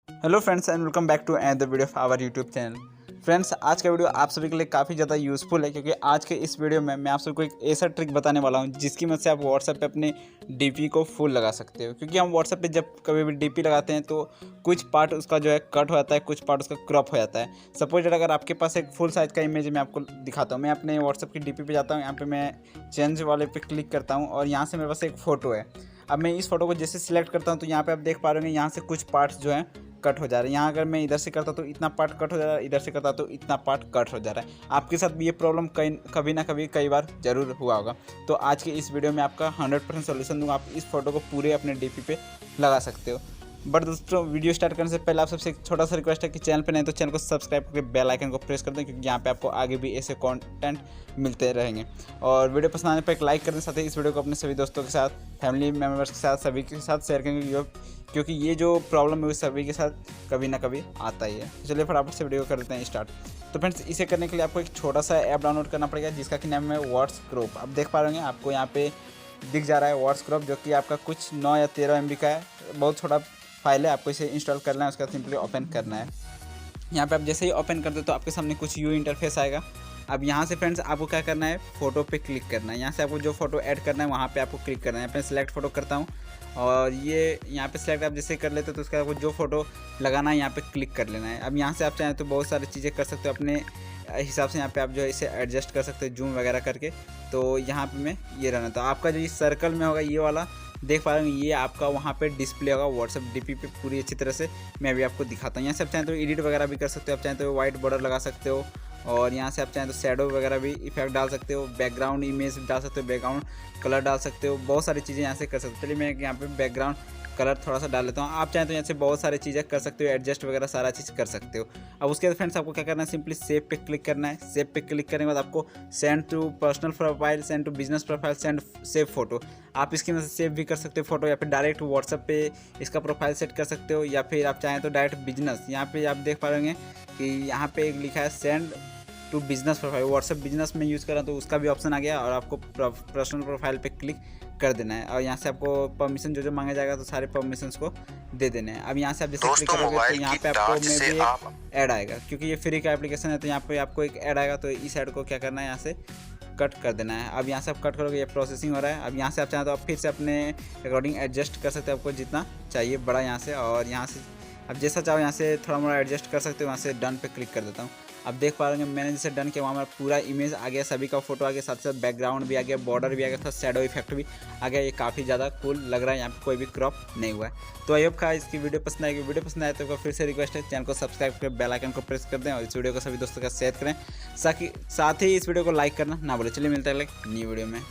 Hello friends and welcome back to another video of our YouTube channel. Friends, आज का video आप सभी के लिए काफ़ी ज़्यादा यूज़फुल है क्योंकि आज के इस वीडियो में मैं आप सबको एक ऐसा ट्रिक बताने वाला हूं जिसकी मदद से आप व्हाट्सएप पे अपने डीपी को फुल लगा सकते हो। क्योंकि हम व्हाट्सएप पे जब कभी भी डीपी लगाते हैं तो कुछ पार्ट उसका जो है कट हो जाता है, कुछ पार्ट उसका क्रॉप हो जाता है। सपोज अगर आपके पास एक फुल साइज़ का इमेज मैं आपको दिखाता हूँ। मैं अपने व्हाट्सएप की डीपी पे जाता हूँ, यहाँ पर मैं चेंज वाले पे क्लिक करता हूँ और यहाँ से मेरे पास एक फ़ोटो है। अब मैं इस फोटो को जैसे सिलेक्ट करता हूँ तो यहाँ पे आप देख पा रहे होंगे यहाँ से कुछ पार्ट्स जो हैं कट हो जा रहे हैं। यहाँ अगर मैं इधर से करता तो इतना पार्ट कट हो जा रहा है, इधर से करता तो इतना पार्ट कट हो जा रहा है। आपके साथ भी ये प्रॉब्लम कभी ना कभी कई बार ज़रूर हुआ होगा। तो आज के इस वीडियो में आपका 100% सोल्यूशन दूंगा। आप इस फोटो को पूरे अपने डीपी पे लगा सकते हो। बट दोस्तों, वीडियो स्टार्ट करने से पहले आप सबसे एक छोटा सा रिक्वेस्ट है कि चैनल पे नहीं तो चैनल को सब्सक्राइब करके बेल आइकन को प्रेस कर दें, क्योंकि यहाँ पे आपको आगे भी ऐसे कंटेंट मिलते रहेंगे। और वीडियो पसंद आने पर एक लाइक कर दें, साथ ही इस वीडियो को अपने सभी दोस्तों के साथ, फैमिली मेम्बर्स के साथ, सभी के साथ शेयर करेंगे, क्योंकि ये जो प्रॉब्लम है वो सभी के साथ कभी ना कभी आता ही है। चलिए फटाफट से वीडियो कर लेते हैं स्टार्ट। तो फ्रेंड्स, इसे करने के लिए आपको एक छोटा सा ऐप डाउनलोड करना पड़ेगा जिसका कि नाम है व्हाट्सक्रॉप। आप देख पा रहे होंगे आपको यहाँ पे दिख जा रहा है व्हाट्सक्रॉप, जो कि आपका कुछ 9 या 13 MB का है। बहुत छोटा फाइल है। आपको इसे इंस्टॉल करना है, उसका सिंपली ओपन करना है। यहाँ पे आप जैसे ही ओपन करते हो तो आपके सामने कुछ यू इंटरफेस आएगा। अब यहाँ से फ्रेंड्स आपको क्या करना है, फ़ोटो पे क्लिक करना है। यहाँ से आपको जो फोटो ऐड करना है वहाँ पे आपको क्लिक करना है। यहाँ पे सिलेक्ट फ़ोटो करता हूँ और ये यहाँ पे सिलेक्ट आप जैसे कर लेते हो तो उसका आपको जो फोटो लगाना है यहाँ पे क्लिक कर लेना है। अब यहाँ से आप चाहें तो बहुत सारी चीज़ें कर सकते हो अपने हिसाब से। यहाँ पे आप जो है इसे एडजस्ट कर सकते हो जूम वगैरह करके। तो यहाँ पे मैं ये रहना, तो आपका जो इस सर्कल में होगा ये वाला देख पा रहे हैं, ये आपका वहाँ पे डिस्प्ले होगा व्हाट्सएप डीपी पे पूरी अच्छी तरह से। मैं अभी आपको दिखाता हूँ। यहाँ से आप चाहें तो एडिट वगैरह भी कर सकते हो। आप चाहें तो वाइट बॉर्डर लगा सकते हो और यहाँ से आप चाहें तो शैडो वगैरह भी इफेक्ट डाल सकते हो, बैकग्राउंड इमेज डाल सकते हो, बैकग्राउंड कलर डाल सकते हो, बहुत सारी चीज़ें यहाँ से कर सकते हो। चलिए मैं यहाँ पे बैकग्राउंड कलर थोड़ा सा डाल लेता हूँ। आप चाहें तो यहाँ से बहुत सारी चीज़ें कर सकते हो, एडजस्ट वगैरह सारा चीज़ कर सकते हो। अब उसके बाद फ्रेंड्स आपको क्या करना है, सिंपली सेव पे क्लिक करना है। सेव पे क्लिक करने के बाद आपको send to personal profile, send to business profile, send save photo. आप इसकी मदद से सेव भी कर सकते हो फोटो, या फिर डायरेक्ट व्हाट्सएप पे इसका प्रोफाइल सेट कर सकते हो, या फिर आप चाहें तो डायरेक्ट बिजनेस। यहाँ पे आप देख पा रहे कि यहाँ पे एक लिखा है send to business profile. WhatsApp business में यूज़ करा तो उसका भी ऑप्शन आ गया और आपको पर्सनल प्रोफाइल पे क्लिक कर देना है। और यहाँ से आपको परमिशन जो मांगा जाएगा तो सारे परमिशंस को दे देने हैं। अब यहाँ से आप जैसे क्लिक करोगे तो यहाँ पे आपको मे भी एक ऐड आएगा, क्योंकि ये फ्री का एप्लीकेशन है। तो यहाँ पे आपको एक ऐड आएगा, तो इस ऐड को क्या करना है, यहाँ से कट कर देना है। अब यहाँ से आप कट करोगे, ये प्रोसेसिंग हो रहा है। अब यहाँ से आप चाहें तो आप फिर से अपने अकॉर्डिंग एडजस्ट कर सकते हो, आपको जितना चाहिए बड़ा यहाँ से। और यहाँ से आप जैसा चाहो यहाँ से थोड़ा मोड़ा एडजस्ट कर सकते हो। वहाँ से डन पे क्लिक कर देता हूँ। अब देख पा रहे हैं मैंने जैसे डन किया वहाँ मेरा पूरा इमेज आ गया, सभी का फोटो आ गया, साथ साथ बैकग्राउंड भी आ गया, बॉर्डर भी आ गया था, शैडो इफेक्ट भी आ गया। ये काफ़ी ज़्यादा कूल लग रहा है, यहाँ पे कोई भी क्रॉप नहीं हुआ है। तो आई होप का इसकी वीडियो पसंद आएगी। वीडियो पसंद आए तो फिर से रिक्वेस्ट है, चैनल को सब्सक्राइब कर बेल आइकन को प्रेस कर दें और इस वीडियो को सभी दोस्तों का शेयर करें। साथ ही इस वीडियो को लाइक करना ना बोले। चलिए मिलता है न्यू वीडियो में।